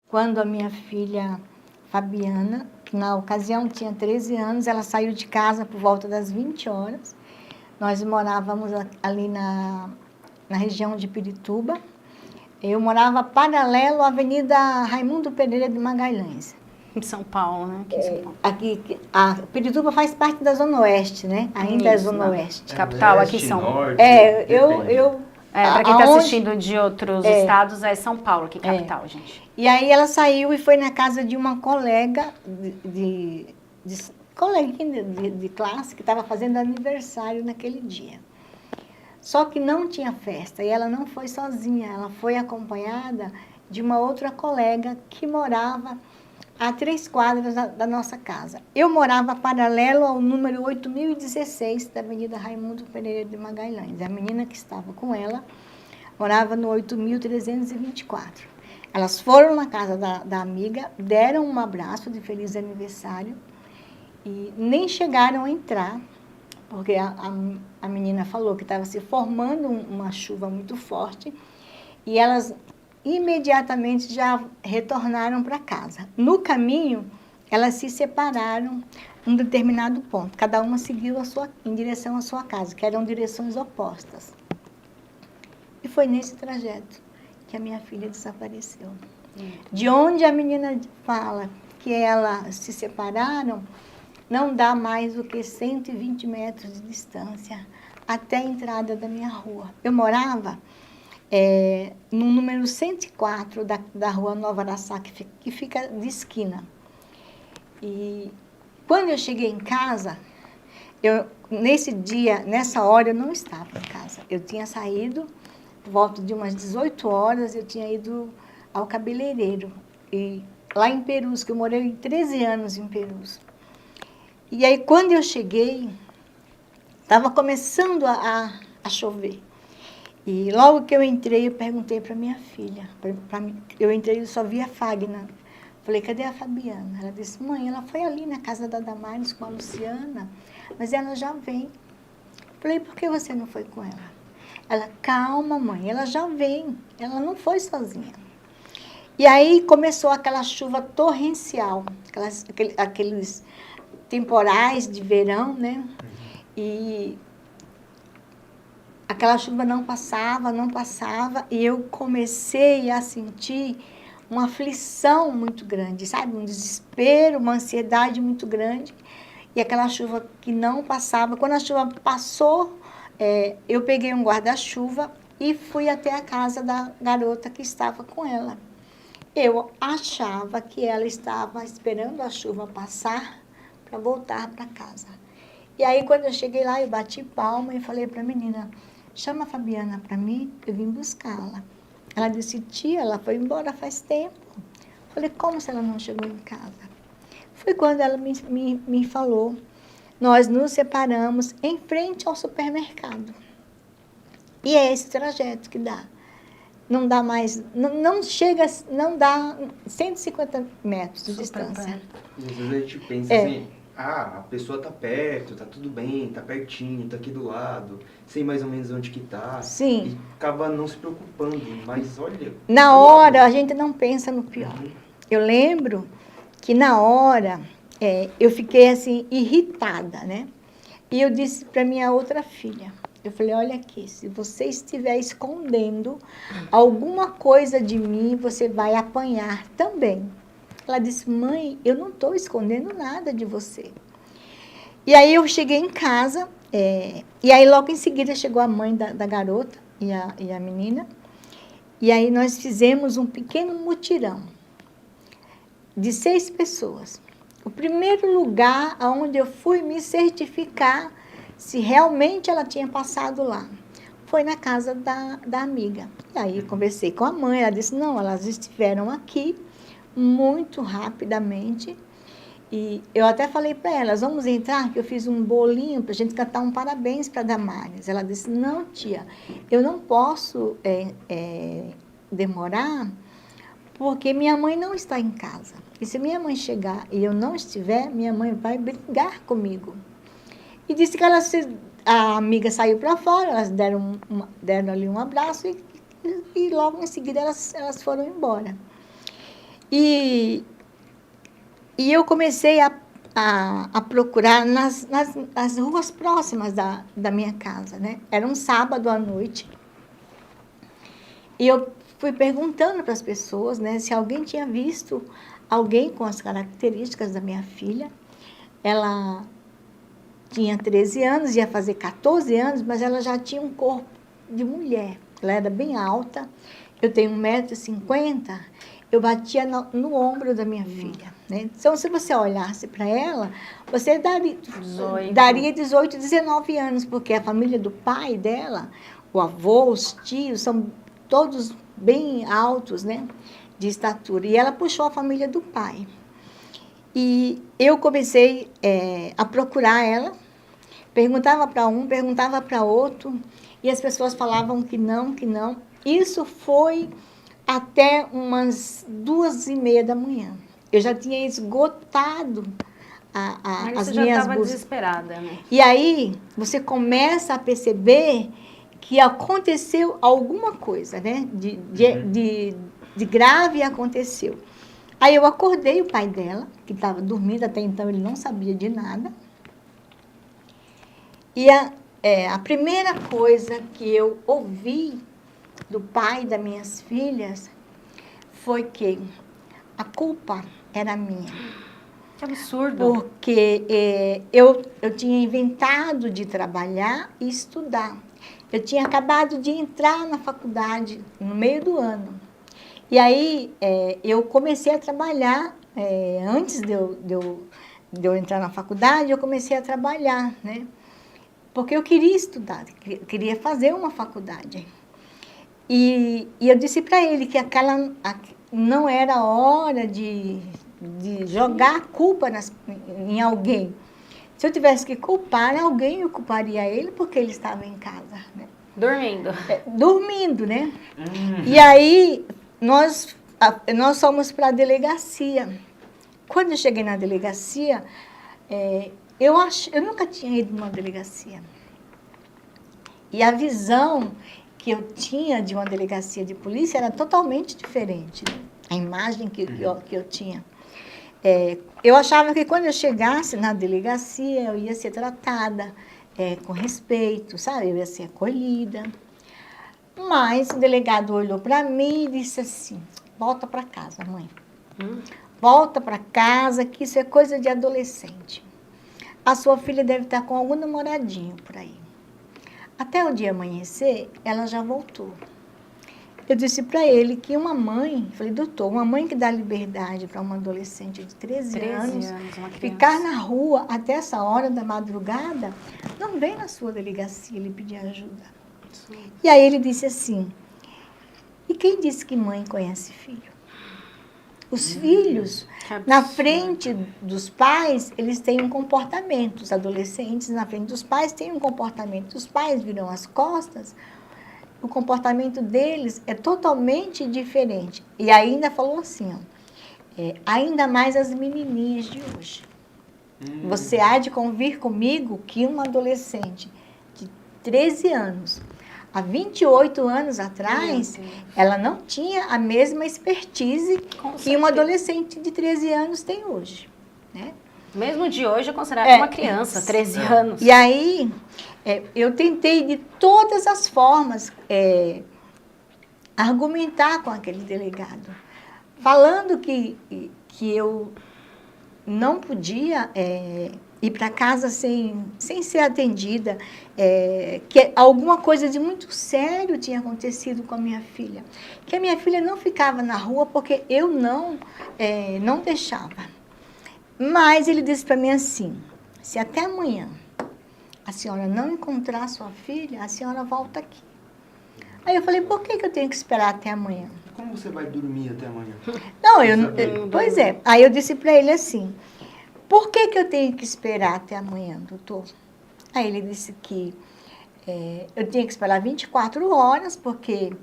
quando a minha filha Fabiana, que na ocasião tinha 13 anos, ela saiu de casa por volta das 20 horas. Nós morávamos ali na região de Pirituba. Eu morava paralelo à Avenida Raimundo Pereira de Magalhães. Em São Paulo, né? Aqui em São Paulo. A Pirituba faz parte da Zona Oeste, né? Ainda é Zona Oeste. Capital, aqui São Paulo. Para quem está assistindo de outros estados, é São Paulo, aqui capital, gente. E aí ela saiu e foi na casa de uma colega coleguinha de classe que estava fazendo aniversário naquele dia. Só que não tinha festa e ela não foi sozinha, ela foi acompanhada de uma outra colega que morava a 3 quadras da nossa casa. Eu morava paralelo ao número 8016 da Avenida Raimundo Pereira de Magalhães. A menina que estava com ela morava no 8324. Elas foram na casa da amiga, deram um abraço de feliz aniversário e nem chegaram a entrar, porque a menina falou que estava se formando uma chuva muito forte e elas imediatamente já retornaram para casa. No caminho, elas se separaram em um determinado ponto. Cada uma seguiu em direção à sua casa, que eram direções opostas. E foi nesse trajeto que a minha filha desapareceu. De onde a menina fala que elas se separaram, não dá mais do que 120 metros de distância até a entrada da minha rua. Eu morava no número 104 da rua Nova Araçá, que fica de esquina. E quando eu cheguei em casa, nesse dia, nessa hora, eu não estava em casa. Eu tinha saído, por volta de umas 18 horas, eu tinha ido ao cabeleireiro. E lá em Perus, que eu morei 13 anos em Perus. E aí, quando eu cheguei, estava começando a chover. E logo que eu entrei, eu perguntei para minha filha. Eu entrei e só vi a Fagner. Falei, cadê a Fabiana? Ela disse, mãe, ela foi ali na casa da Damares com a Luciana, mas ela já vem. Falei, por que você não foi com ela? Ela, calma, mãe, ela já vem. Ela não foi sozinha. E aí começou aquela chuva torrencial, aqueles temporais de verão, né? E aquela chuva não passava, e eu comecei a sentir uma aflição muito grande, sabe? Um desespero, uma ansiedade muito grande. E aquela chuva que não passava. Quando a chuva passou, eu peguei um guarda-chuva e fui até a casa da garota que estava com ela. Eu achava que ela estava esperando a chuva passar para voltar para casa. E aí, quando eu cheguei lá, eu bati palma e falei para a menina, chama a Fabiana para mim, eu vim buscá-la. Ela disse, tia, ela foi embora faz tempo. Falei, como se ela não chegou em casa? Foi quando ela me falou, nós nos separamos em frente ao supermercado. E é esse trajeto que dá. Não dá mais, não dá 150 metros de distância. E às vezes a gente pensa assim, a pessoa tá perto, tá tudo bem, tá pertinho, tá aqui do lado, sei mais ou menos onde que tá. Sim. E acaba não se preocupando, mas olha... Na hora, a gente não pensa no pior. Eu lembro que na hora, eu fiquei assim, irritada, né? E eu disse para minha outra filha, eu falei, olha aqui, se você estiver escondendo alguma coisa de mim, você vai apanhar também. Ela disse, mãe, eu não estou escondendo nada de você. E aí eu cheguei em casa, e aí logo em seguida chegou a mãe da garota e a menina, e aí nós fizemos um pequeno mutirão de 6 pessoas. O primeiro lugar onde eu fui me certificar se realmente ela tinha passado lá foi na casa da amiga. E aí conversei com a mãe, ela disse, não, elas estiveram aqui muito rapidamente. E eu até falei para elas, vamos entrar, que eu fiz um bolinho para a gente cantar um parabéns para a Damares. Ela disse, não, tia, eu não posso demorar, porque minha mãe não está em casa. E se minha mãe chegar e eu não estiver, minha mãe vai brigar comigo. E disse que a amiga saiu para fora, elas deram ali um abraço e logo em seguida elas foram embora. E eu comecei a procurar nas ruas próximas da minha casa, né? Era um sábado à noite. E eu fui perguntando para as pessoas, né, se alguém tinha visto alguém com as características da minha filha. Ela tinha 13 anos, ia fazer 14 anos, mas ela já tinha um corpo de mulher. Ela era bem alta, eu tenho 1,50 m, eu batia no ombro da minha filha, né? Então, se você olhasse para ela, você daria 18, 19 anos, porque a família do pai dela, o avô, os tios, são todos bem altos, né, de estatura. E ela puxou a família do pai. E eu comecei a procurar ela, perguntava para um, perguntava para outro, e as pessoas falavam que não, que não. Isso foi até umas 2h30 da manhã. Eu já tinha esgotado as minhas buscas. Mas você já estava desesperada, né? E aí, você começa a perceber que aconteceu alguma coisa, né? De grave aconteceu. Aí eu acordei o pai dela, que estava dormindo, até então ele não sabia de nada. E a primeira coisa que eu ouvi do pai das minhas filhas foi que a culpa era minha. Que absurdo. Porque eu tinha inventado de trabalhar e estudar. Eu tinha acabado de entrar na faculdade no meio do ano. E aí eu comecei a trabalhar, antes de eu entrar na faculdade, eu comecei a trabalhar, né? Porque eu queria estudar, queria fazer uma faculdade. E eu disse para ele que não era hora de jogar a culpa em alguém. Se eu tivesse que culpar alguém, eu culparia ele porque ele estava em casa, né? Dormindo. Dormindo, né? E aí nós fomos para a delegacia. Quando eu cheguei na delegacia, eu nunca tinha ido numa delegacia. E a visão que eu tinha de uma delegacia de polícia era totalmente diferente. A imagem que eu tinha. Eu achava que quando eu chegasse na delegacia, eu ia ser tratada com respeito, sabe? Eu ia ser acolhida. Mas o delegado olhou para mim e disse assim: volta para casa, mãe. Volta para casa, que isso é coisa de adolescente. A sua filha deve estar com algum namoradinho por aí. Até o dia amanhecer, ela já voltou. Eu disse para ele que uma mãe, falei, doutor, uma mãe que dá liberdade para uma adolescente de 13 anos ficar na rua até essa hora da madrugada, não vem na sua delegacia lhe pedir ajuda. Sim. E aí ele disse assim: e quem disse que mãe conhece filho? Os filhos, na frente dos pais, eles têm um comportamento. Os adolescentes, na frente dos pais, têm um comportamento. Os pais viram as costas, o comportamento deles é totalmente diferente. E ainda falou assim, ainda mais as menininhas de hoje. Você há de convir comigo que uma adolescente de 13 anos... Há 28 anos atrás, ela não tinha a mesma expertise que uma adolescente de 13 anos tem hoje. Né? Mesmo de hoje, é considerada uma criança, 13 anos. E aí, eu tentei de todas as formas argumentar com aquele delegado, falando que eu não podia ir para casa sem ser atendida, que alguma coisa de muito sério tinha acontecido com a minha filha. Que a minha filha não ficava na rua porque eu não deixava. Mas ele disse para mim assim: se até amanhã a senhora não encontrar a sua filha, a senhora volta aqui. Aí eu falei: por que eu tenho que esperar até amanhã? Como você vai dormir até amanhã? Não, pois é. Aí eu disse para ele assim: por que eu tenho que esperar até amanhã, doutor? Aí ele disse que eu tinha que esperar 24 horas, porque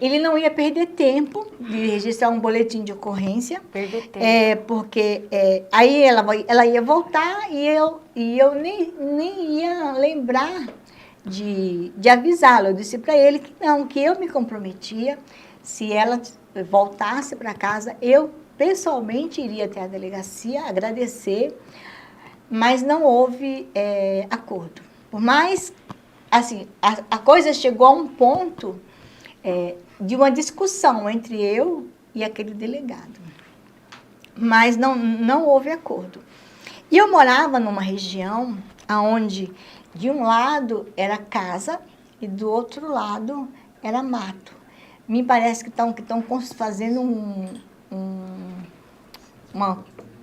ele não ia perder tempo de registrar um boletim de ocorrência. Perder tempo. Porque aí ela ia voltar e eu nem ia lembrar de avisá-la. Eu disse para ele que não, que eu me comprometia, se ela voltasse para casa, eu pessoalmente iria até a delegacia agradecer, mas não houve acordo. Por mais, assim, a coisa chegou a um ponto de uma discussão entre eu e aquele delegado. Mas não houve acordo. E eu morava numa região onde, de um lado, era casa e do outro lado era mato. Me parece que estão fazendo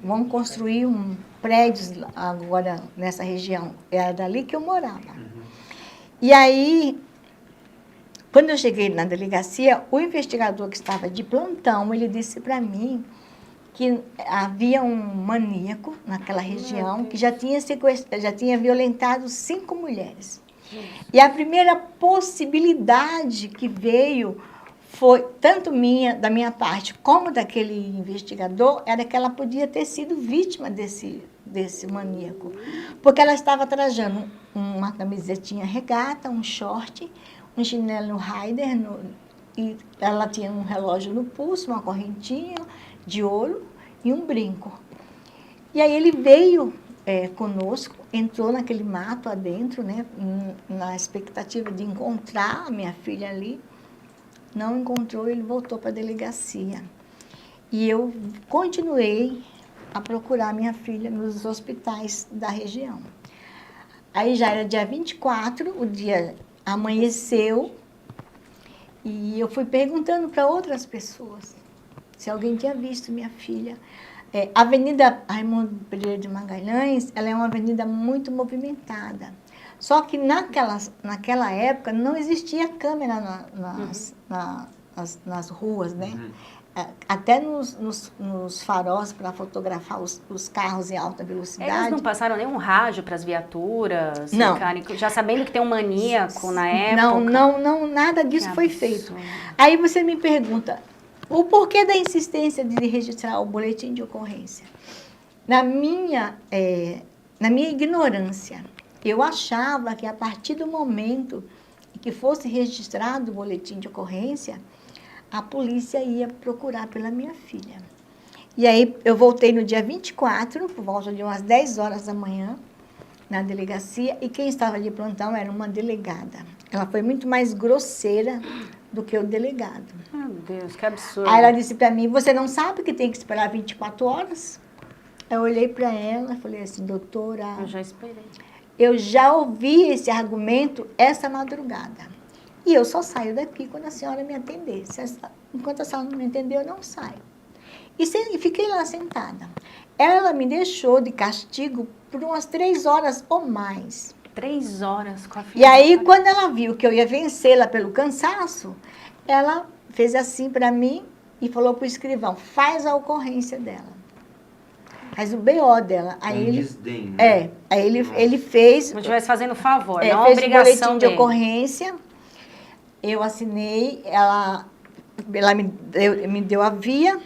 vão construir prédios agora nessa região. Era dali que eu morava. E aí, quando eu cheguei na delegacia, o investigador que estava de plantão, ele disse para mim que havia um maníaco naquela região que já tinha violentado 5 mulheres. E a primeira possibilidade que veio foi, tanto da minha parte, como daquele investigador, era que ela podia ter sido vítima desse maníaco. Porque ela estava trajando uma camisetinha regata, um short, um chinelo Raider, e ela tinha um relógio no pulso, uma correntinha de ouro e um brinco. E aí ele veio conosco, entrou naquele mato adentro, né, na expectativa de encontrar a minha filha ali. Não encontrou, ele voltou para a delegacia. E eu continuei a procurar minha filha nos hospitais da região. Aí já era dia 24, o dia amanheceu, e eu fui perguntando para outras pessoas se alguém tinha visto minha filha. A Avenida Raimundo Pereira de Magalhães, ela é uma avenida muito movimentada. Só que naquela época não existia câmera nas ruas, né? Até nos faróis para fotografar os carros em alta velocidade. Eles não passaram nenhum rádio para as viaturas? Não. Já sabendo que tem um maníaco na época? Não, nada disso foi feito. Aí você me pergunta, o porquê da insistência de registrar o boletim de ocorrência? Na minha ignorância, eu achava que a partir do momento que fosse registrado o boletim de ocorrência, a polícia ia procurar pela minha filha. E aí eu voltei no dia 24, por volta de umas 10 horas da manhã, na delegacia, e quem estava de plantão era uma delegada. Ela foi muito mais grosseira do que o delegado. Meu Deus, que absurdo. Aí ela disse para mim, você não sabe que tem que esperar 24 horas? Eu olhei para ela e falei assim, doutora... Eu já esperei. Eu já ouvi esse argumento essa madrugada. E eu só saio daqui quando a senhora me atender. Enquanto a senhora não me atender, eu não saio. E fiquei lá sentada. Ela me deixou de castigo por umas 3 horas ou mais. 3 horas com a filha. E aí, quando ela viu que eu ia vencê-la pelo cansaço, ela fez assim para mim e falou para o escrivão, faz a ocorrência dela. Faz o BO dela. Aí ele, desdém, né? Aí ele fez... Como se estivesse fazendo favor, não fez obrigação o boletim de ocorrência. Eu assinei, ela me deu a via,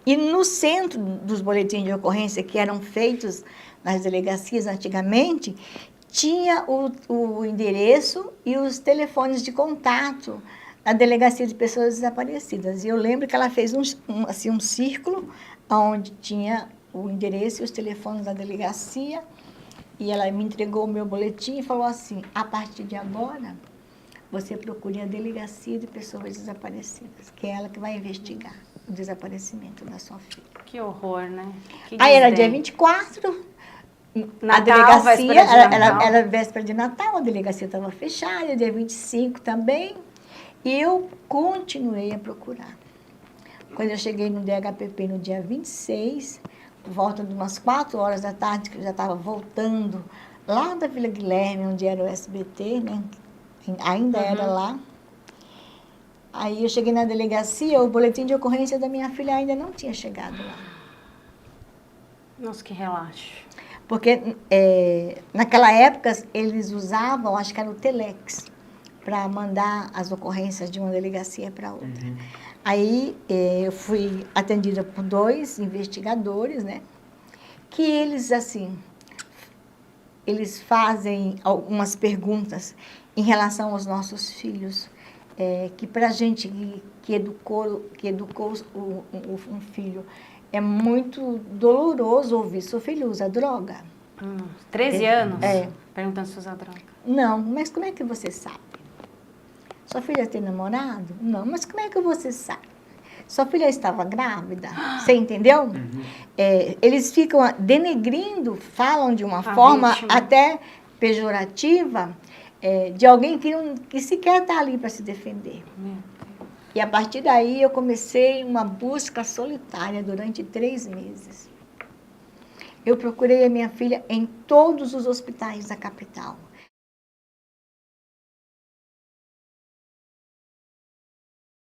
e no centro dos boletins de ocorrência que eram feitos nas delegacias antigamente, tinha o endereço e os telefones de contato da Delegacia de Pessoas Desaparecidas. E eu lembro que ela fez um círculo onde tinha o endereço e os telefones da delegacia, e ela me entregou o meu boletim e falou assim, a partir de agora... você procure a Delegacia de Pessoas Desaparecidas, que é ela que vai investigar o desaparecimento da sua filha. Que horror, né? Aí era dia 24, Natal, a delegacia, véspera de Natal. era véspera de Natal, a delegacia estava fechada, dia 25 também, e eu continuei a procurar. Quando eu cheguei no DHPP no dia 26, por volta de umas 4 horas da tarde, que eu já estava voltando lá da Vila Guilherme, onde era o SBT, né? Ainda era lá. Aí eu cheguei na delegacia, o boletim de ocorrência da minha filha ainda não tinha chegado lá. Nossa, que relaxo. Porque naquela época eles usavam, acho que era o Telex, para mandar as ocorrências de uma delegacia para outra. Aí eu fui atendida por 2 investigadores, né? Que eles, assim, eles fazem algumas perguntas em relação aos nossos filhos. que para a gente que educou um filho, é muito doloroso ouvir seu filho usa droga. 13 anos? Perguntando se usa droga. Não, mas como é que você sabe? Sua filha tem namorado? Não, mas como é que você sabe? Sua filha estava grávida? Você entendeu? Uhum. Eles ficam denegrindo, falam de uma forma vítima. até pejorativa, de alguém que sequer está ali para se defender. E a partir daí eu comecei uma busca solitária durante 3 meses. Eu procurei a minha filha em todos os hospitais da capital.